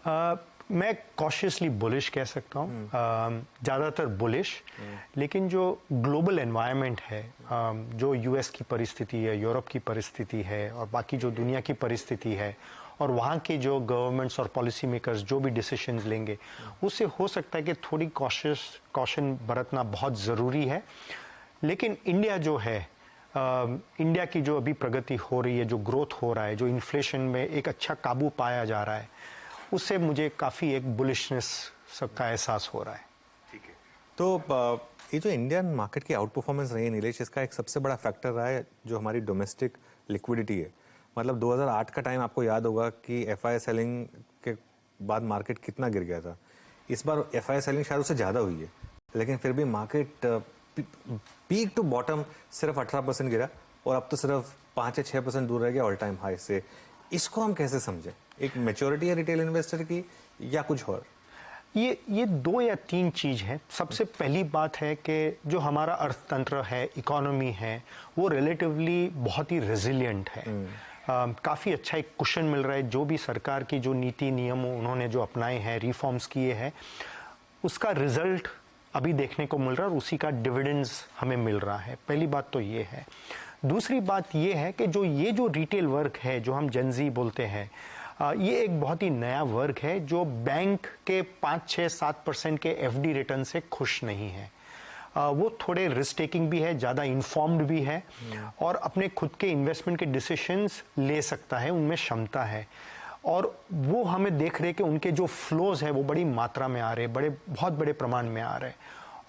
मैं cautiously bullish कह सकता हूँ, ज़्यादातर बुलिश। लेकिन जो ग्लोबल एनवायरनमेंट है, जो यूएस की परिस्थिति है, यूरोप की परिस्थिति है और बाकी जो दुनिया की परिस्थिति है और वहाँ के जो गवर्नमेंट्स और पॉलिसी मेकर्स जो भी डिसीजंस लेंगे, उससे हो सकता है कि थोड़ी कॉशन बरतना बहुत ज़रूरी है। लेकिन इंडिया जो है, इंडिया की जो अभी प्रगति हो रही है, जो ग्रोथ हो रहा है, जो इन्फ्लेशन में एक अच्छा काबू पाया जा रहा है, उससे मुझे काफ़ी एक बुलिशनेस सबका एहसास हो रहा है। ठीक है, तो ये जो इंडियन मार्केट की आउट परफॉर्मेंस रही है नीलेश, इसका एक सबसे बड़ा फैक्टर रहा है जो हमारी डोमेस्टिक लिक्विडिटी है। मतलब 2008 का टाइम आपको याद होगा कि एफआई सेलिंग के बाद मार्केट कितना गिर गया था। इस बार एफआई सेलिंग शायद उससे ज़्यादा हुई है, लेकिन फिर भी मार्केट पीक टू बॉटम सिर्फ 18% गिरा और अब तो सिर्फ 5 या 6% दूर रह गया ऑल टाइम हाई से। इसको हम कैसे समझें? एक मैच्योरिटी है रिटेल इन्वेस्टर की या कुछ और? ये 2 या 3 चीज़ है। सबसे पहली बात है कि जो हमारा अर्थतंत्र है, इकोनॉमी है, वो रिलेटिवली बहुत ही रेजिलिएंट है। काफ़ी अच्छा एक कुशन मिल रहा है। जो भी सरकार की जो नीति नियम उन्होंने जो अपनाए हैं, रिफॉर्म्स किए हैं, उसका रिजल्ट अभी देखने को मिल रहा है और उसी का डिविडेंड्स हमें मिल रहा है। पहली बात तो ये है। दूसरी बात ये है कि ये जो रिटेल वर्क है, जो हम जेनजी बोलते हैं, ये एक बहुत ही नया वर्क है जो बैंक के 5, 6, 7% के एफडी रिटर्न से खुश नहीं है। वो थोड़े रिस्क टेकिंग भी है, ज़्यादा इन्फॉर्म्ड भी है और अपने खुद के इन्वेस्टमेंट के डिसीजंस ले सकता है, उनमें क्षमता है। और वो हमें देख रहे कि उनके जो फ्लोज है वो बड़ी मात्रा में आ रहे, बहुत बड़े प्रमाण में आ रहे,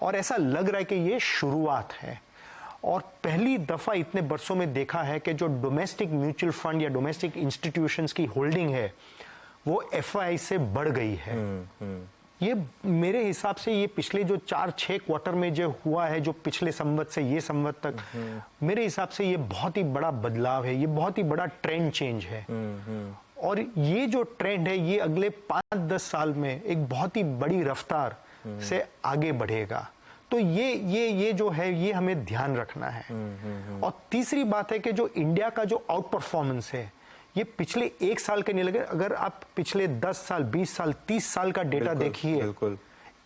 और ऐसा लग रहा है कि ये शुरुआत है। और पहली दफ़ा इतने वर्षों में देखा है कि जो डोमेस्टिक म्यूचुअल फंड या डोमेस्टिक इंस्टीट्यूशंस की होल्डिंग है वो एफआई से बढ़ गई है। ये मेरे हिसाब से ये पिछले जो 4-6 क्वार्टर में जो हुआ है, जो पिछले संवत से ये संवत तक, मेरे हिसाब से ये बहुत ही बड़ा बदलाव है, ये बहुत ही बड़ा ट्रेंड चेंज है। और ये जो ट्रेंड है ये अगले 5-10 साल में एक बहुत ही बड़ी रफ्तार से आगे बढ़ेगा। तो ये जो है ये हमें ध्यान रखना है। और तीसरी बात है कि जो इंडिया का जो आउट परफॉर्मेंस है, ये पिछले 1 साल के नहीं लगे, अगर आप पिछले 10 साल, 20 साल, 30 साल का डेटा देखिए,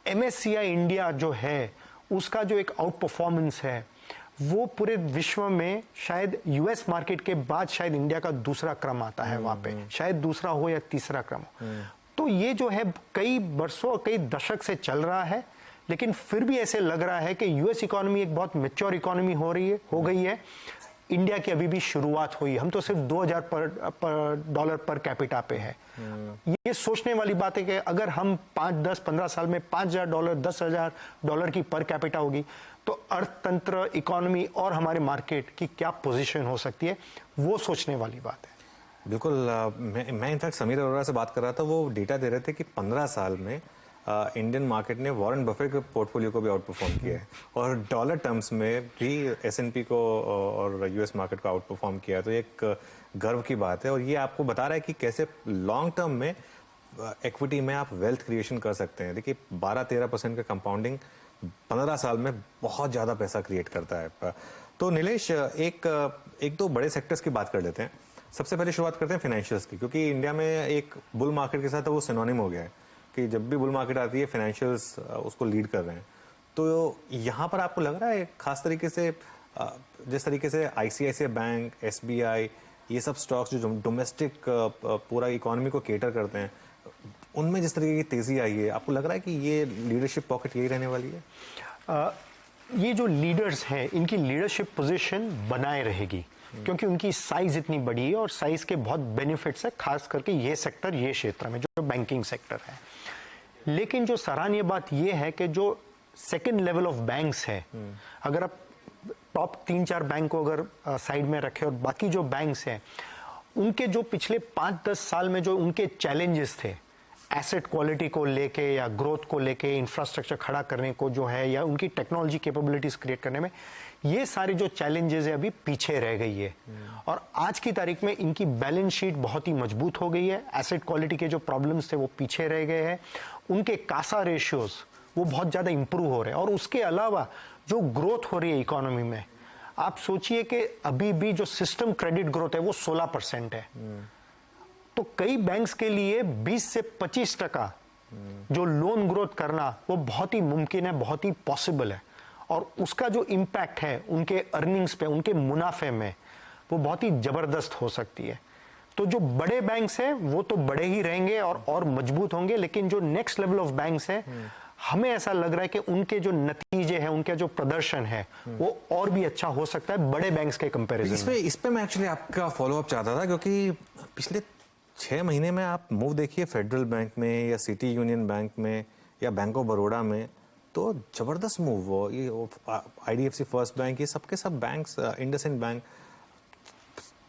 एमएससीआई इंडिया जो है उसका जो एक आउट परफॉर्मेंस है वो पूरे विश्व में शायद यूएस मार्केट के बाद शायद इंडिया का दूसरा क्रम आता है वहां पे, शायद दूसरा हो या तीसरा क्रम। तो ये जो है कई वर्षों, कई दशक से चल रहा है, लेकिन फिर भी ऐसे लग रहा है कि यूएस इकोनॉमी एक बहुत मैच्योर इकोनॉमी हो गई है। इंडिया की अभी भी शुरुआत हुई। हम तो सिर्फ $2000 पर कैपिटा पे है। ये सोचने वाली बात है कि अगर हम 5, 10, 15 साल में $5000, $10,000 की पर कैपिटा होगी तो अर्थतंत्र, इकोनॉमी और हमारे मार्केट की क्या पोजीशन हो सकती है, वो सोचने वाली बात है। बिल्कुल। मैं इनफैक्ट समीर अरोड़ा से बात कर रहा था, वो डेटा दे रहे थे कि 15 साल में इंडियन मार्केट ने वॉरेन बफेट के पोर्टफोलियो को भी आउट परफॉर्म किया है और डॉलर टर्म्स में भी एसएनपी को और यूएस मार्केट को आउट परफॉर्म किया है। तो एक गर्व की बात है और ये आपको बता रहा है कि कैसे लॉन्ग टर्म में इक्विटी में आप वेल्थ क्रिएशन कर सकते हैं। देखिए 12-13% का कंपाउंडिंग 15 साल में बहुत ज़्यादा पैसा क्रिएट करता है। तो नीलेश, एक दो बड़े सेक्टर्स की बात कर लेते हैं। सबसे पहले शुरुआत करते हैं फाइनेंशियल्स की, क्योंकि इंडिया में एक बुल मार्केट के साथ वो सिनोनिम हो गया है कि जब भी बुल मार्केट आती है फाइनेंशियल्स उसको लीड कर रहे हैं। तो यहाँ पर आपको लग रहा है खास तरीके से जिस तरीके से आईसीआईसीआई बैंक, एसबीआई, ये सब स्टॉक्स जो डोमेस्टिक पूरा इकोनॉमी को केटर करते हैं, उनमें जिस तरीके की तेजी आई है, आपको लग रहा है कि ये लीडरशिप पॉकेट यही रहने वाली है? ये जो लीडर्स हैं इनकी लीडरशिप पोजीशन बनाए रहेगी, क्योंकि उनकी साइज इतनी बड़ी है और साइज के बहुत बेनिफिट्स है, खास करके ये सेक्टर, ये क्षेत्र में जो बैंकिंग सेक्टर है। लेकिन जो सराहनीय बात ये है कि जो सेकंड लेवल ऑफ बैंक्स है, अगर आप टॉप 3-4 बैंक को अगर साइड में रखें और बाकी जो बैंक्स हैं उनके जो पिछले 5-10 साल में जो उनके चैलेंजेस थे, एसेट क्वालिटी को लेके या ग्रोथ को लेके, इंफ्रास्ट्रक्चर खड़ा करने को जो है, या उनकी टेक्नोलॉजी कैपेबिलिटीज क्रिएट करने में, ये सारे जो चैलेंजेस है अभी पीछे रह गई है। और आज की तारीख में इनकी बैलेंस शीट बहुत ही मजबूत हो गई है। एसेट क्वालिटी के जो प्रॉब्लम्स थे वो पीछे रह गए हैं। उनके कासा रेशियोज वो बहुत ज़्यादा इंप्रूव हो रहे हैं। और उसके अलावा जो ग्रोथ हो रही है इकोनॉमी में, आप सोचिए कि अभी भी जो सिस्टम क्रेडिट ग्रोथ है वो 16% है। तो कई बैंक्स के लिए 20 से 25% जो लोन ग्रोथ करना वो बहुत ही मुमकिन है, बहुत ही पॉसिबल है, और उसका जो इम्पैक्ट है उनके अर्निंग्स पे, उनके मुनाफे में, वो बहुत ही जबरदस्त हो सकती है। तो जो बड़े बैंक्स हैं वो तो बड़े ही रहेंगे और मजबूत होंगे, लेकिन जो नेक्स्ट लेवल ऑफ बैंक्स हैं, हमें ऐसा लग रहा है कि उनके जो नतीजे हैं, उनका जो प्रदर्शन है वो और भी अच्छा हो सकता है बड़े बैंक्स के कंपैरिजन में। इस पे मैं एक्चुअली आपका फॉलोअप चाहता था, क्योंकि पिछले 6 महीने में आप मूव देखिए फेडरल बैंक में या सिटी यूनियन बैंक में या बैंक ऑफ बड़ौदा में, तो जबरदस्त मूव हो। ये IDFC फर्स्ट बैंक, ये सबके सब बैंक्स, इंडसइंड बैंक,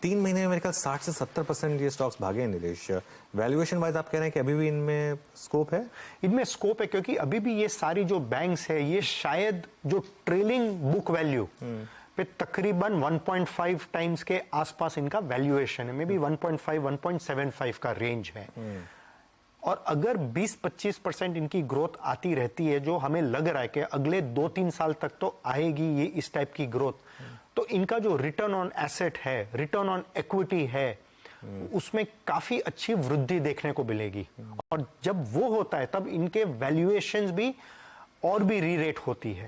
3 महीने में मेरे ख्याल 60 से 70% ये स्टॉक्स भागे हैं। नीलेश, वैल्यूएशन वाइज आप कह रहे हैं कि अभी भी इनमें स्कोप है? इनमें स्कोप है, क्योंकि अभी भी ये सारी जो बैंक्स है, ये शायद जो ट्रेलिंग बुक वैल्यू पे तकरीबन 1.5 टाइम्स के आसपास इनका वैल्यूएशन है, मे बी 1.5 1.75 का रेंज है। और अगर 20-25% इनकी ग्रोथ आती रहती है, जो हमें लग रहा है कि अगले 2-3 साल तक तो आएगी ये इस टाइप की ग्रोथ, तो इनका जो रिटर्न ऑन एसेट है, रिटर्न ऑन इक्विटी है, उसमें काफी अच्छी वृद्धि देखने को मिलेगी। और जब वो होता है तब इनके वैल्यूएशंस भी और भी री-रेट होती है।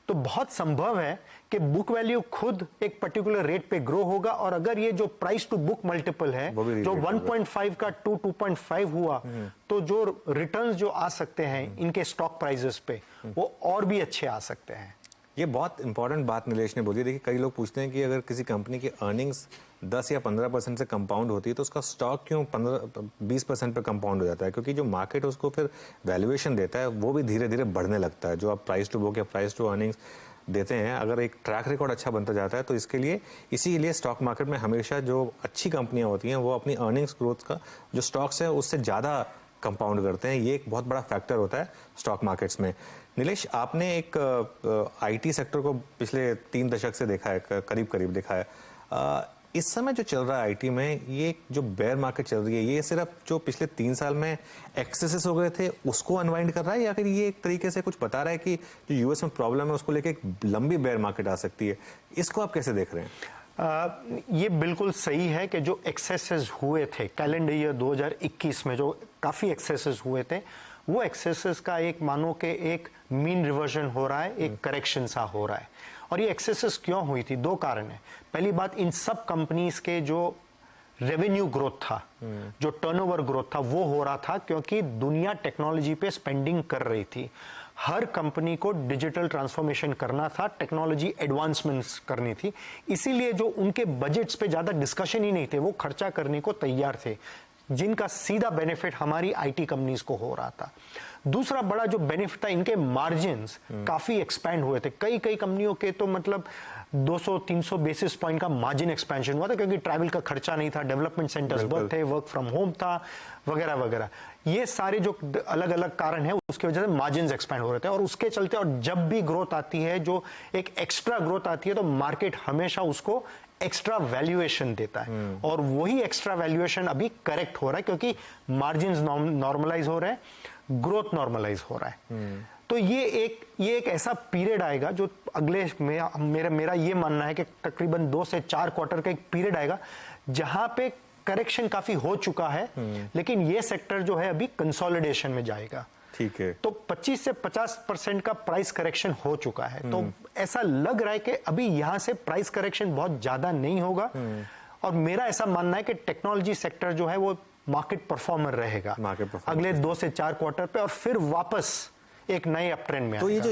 तो बहुत संभव है कि बुक वैल्यू खुद एक पर्टिकुलर रेट पे ग्रो होगा, और अगर ये जो प्राइस टू बुक मल्टीपल है जो 1.5 का 2.5 हुआ, तो जो रिटर्न्स जो आ सकते हैं इनके स्टॉक प्राइसेस पे, वो और भी अच्छे आ सकते हैं। ये बहुत इंपॉर्टेंट बात नीलेश ने बोली। देखिए, कई लोग पूछते हैं कि अगर किसी कंपनी की अर्निंग्स 10 या 15% से कंपाउंड होती है, तो उसका स्टॉक क्यों 15-20% पे कंपाउंड हो जाता है? क्योंकि जो मार्केट उसको फिर वैल्यूएशन देता है वो भी धीरे धीरे बढ़ने लगता है। जो आप प्राइस टू बुक या प्राइस टू अर्निंग्स देते हैं, अगर एक ट्रैक रिकॉर्ड अच्छा बनता जाता है, तो इसीलिए स्टॉक मार्केट में हमेशा जो अच्छी कंपनियां होती हैं वो अपनी अर्निंग्स ग्रोथ का जो स्टॉक्स है उससे ज़्यादा कंपाउंड करते हैं। ये एक बहुत बड़ा फैक्टर होता है स्टॉक मार्केट्स में। नीलेश, आपने एक IT सेक्टर को पिछले 3 दशक से देखा है, करीब देखा है। इस समय जो चल रहा है IT में, ये जो बेयर मार्केट चल रही है, ये सिर्फ जो पिछले 3 साल में एक्सेसेस हो गए थे उसको अनवाइंड कर रहा है, या फिर ये एक तरीके से कुछ बता रहा है कि जो यूएस में प्रॉब्लम है उसको लेके एक लंबी बेयर मार्केट आ सकती है? इसको आप कैसे देख रहे हैं? ये बिल्कुल सही है कि जो एक्सेसेस हुए थे कैलेंडर ईयर 2021 में, जो काफी एक्सेसेस हुए थे, वो एक्सेसेस का एक मानो के एक मीन रिवर्जन हो रहा है, एक करेक्शन सा हो रहा है। और ये एक्सेसेस क्यों हुई थी? 2 कारण है। पहली बात, इन सब कंपनीज के जो रेवेन्यू ग्रोथ था, जो टर्नओवर ग्रोथ था, वो हो रहा था क्योंकि दुनिया टेक्नोलॉजी पे स्पेंडिंग कर रही थी। हर कंपनी को डिजिटल ट्रांसफॉर्मेशन करना था, टेक्नोलॉजी एडवांसमेंट्स करनी थी, इसीलिए जो उनके बजट्स पे ज्यादा डिस्कशन ही नहीं थे, वो खर्चा करने को तैयार थे, जिनका सीधा बेनिफिट हमारी IT कंपनीज को हो रहा था। दूसरा बड़ा जो बेनिफिट था, इनके मार्जिन्स काफी एक्सपैंड हुए थे। कई कंपनियों के तो मतलब 200-300 बेसिस पॉइंट का मार्जिन एक्सपेंशन हुआ था, क्योंकि ट्रैवल का खर्चा नहीं था, डेवलपमेंट सेंटर्स बहुत थे, वर्क फ्रॉम होम था, वगैरह वगैरह। ये सारे जो अलग अलग कारण है, उसकी वजह से मार्जिन्स एक्सपैंड हो रहे थे। और उसके चलते, और जब भी ग्रोथ आती है, जो एक एक्स्ट्रा ग्रोथ आती है, तो मार्केट हमेशा उसको एक्स्ट्रा वैल्यूएशन देता है, और वही एक्स्ट्रा वैल्यूएशन अभी करेक्ट हो रहा है, क्योंकि मार्जिन्स नॉर्मलाइज हो रहे हैं, ग्रोथ नॉर्मलाइज हो रहा है। तो ये एक ऐसा पीरियड आएगा जो अगले मेरा ये मानना है कि तकरीबन 2 से 4 क्वार्टर का एक पीरियड आएगा जहां पे करेक्शन काफी हो चुका है, लेकिन ये सेक्टर जो है अभी कंसोलिडेशन में जाएगा। ठीक है। तो 25 से 50% का प्राइस करेक्शन हो चुका है। तो ऐसा लग रहा है कि अभी यहां से प्राइस करेक्शन बहुत ज्यादा नहीं होगा, और मेरा ऐसा मानना है कि टेक्नोलॉजी सेक्टर जो है वो मार्केट परफॉर्मर रहेगा अगले 2 से 4 क्वार्टर पे, और फिर वापस एक नए अपट्रेंड में। तो ये जो